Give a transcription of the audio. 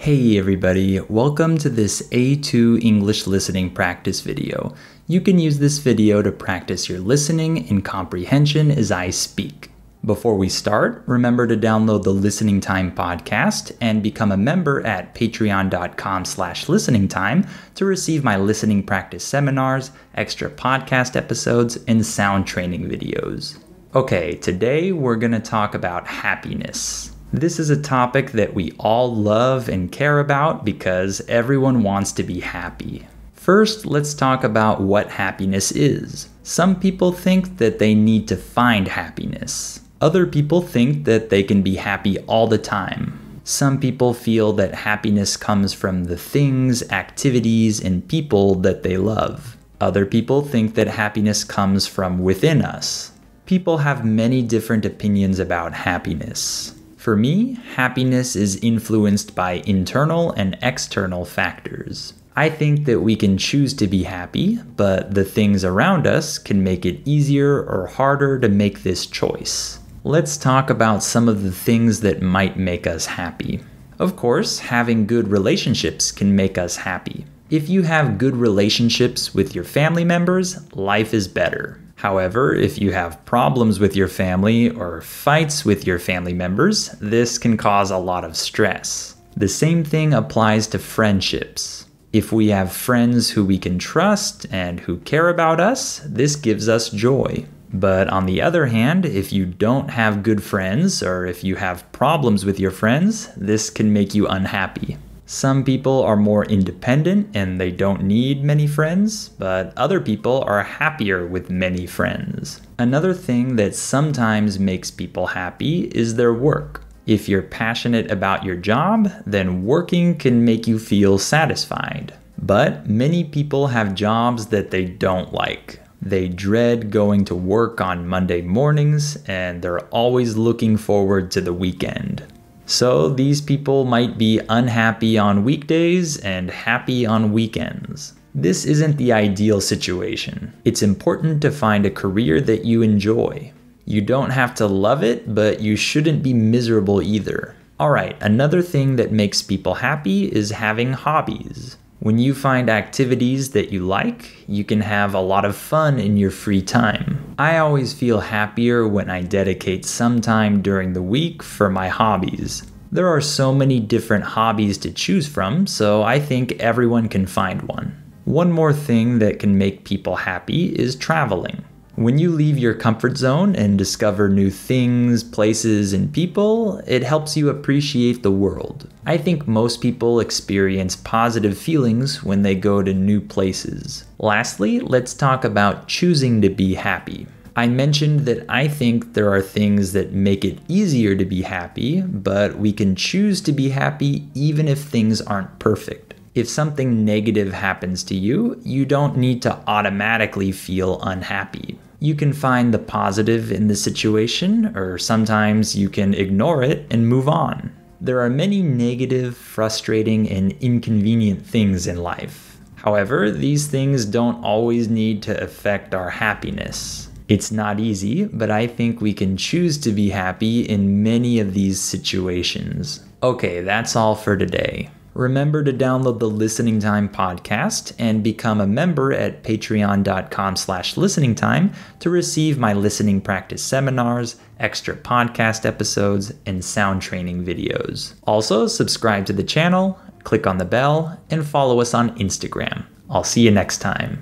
Hey everybody, welcome to this A2 English listening practice video. You can use this video to practice your listening and comprehension as I speak. Before we start, remember to download the Listening Time podcast and become a member at patreon.com/listeningtime to receive my listening practice seminars, extra podcast episodes, and sound training videos. Okay, today we're going to talk about happiness. This is a topic that we all love and care about because everyone wants to be happy. First, let's talk about what happiness is. Some people think that they need to find happiness. Other people think that they can be happy all the time. Some people feel that happiness comes from the things, activities, and people that they love. Other people think that happiness comes from within us. People have many different opinions about happiness. For me, happiness is influenced by internal and external factors. I think that we can choose to be happy, but the things around us can make it easier or harder to make this choice. Let's talk about some of the things that might make us happy. Of course, having good relationships can make us happy. If you have good relationships with your family members, life is better. However, if you have problems with your family or fights with your family members, this can cause a lot of stress. The same thing applies to friendships. If we have friends who we can trust and who care about us, this gives us joy. But on the other hand, if you don't have good friends or if you have problems with your friends, this can make you unhappy. Some people are more independent and they don't need many friends, but other people are happier with many friends. Another thing that sometimes makes people happy is their work. If you're passionate about your job, then working can make you feel satisfied. But many people have jobs that they don't like. They dread going to work on Monday mornings and they're always looking forward to the weekend. So these people might be unhappy on weekdays and happy on weekends. This isn't the ideal situation. It's important to find a career that you enjoy. You don't have to love it, but you shouldn't be miserable either. Alright, another thing that makes people happy is having hobbies. When you find activities that you like, you can have a lot of fun in your free time. I always feel happier when I dedicate some time during the week for my hobbies. There are so many different hobbies to choose from, so I think everyone can find one. One more thing that can make people happy is traveling. When you leave your comfort zone and discover new things, places, and people, it helps you appreciate the world. I think most people experience positive feelings when they go to new places. Lastly, let's talk about choosing to be happy. I mentioned that I think there are things that make it easier to be happy, but we can choose to be happy even if things aren't perfect. If something negative happens to you, you don't need to automatically feel unhappy. You can find the positive in the situation, or sometimes you can ignore it and move on. There are many negative, frustrating, and inconvenient things in life. However, these things don't always need to affect our happiness. It's not easy, but I think we can choose to be happy in many of these situations. Okay, that's all for today. Remember to download the Listening Time podcast and become a member at patreon.com/listeningtime to receive my listening practice seminars, extra podcast episodes, and sound training videos. Also, subscribe to the channel, click on the bell, and follow us on Instagram. I'll see you next time.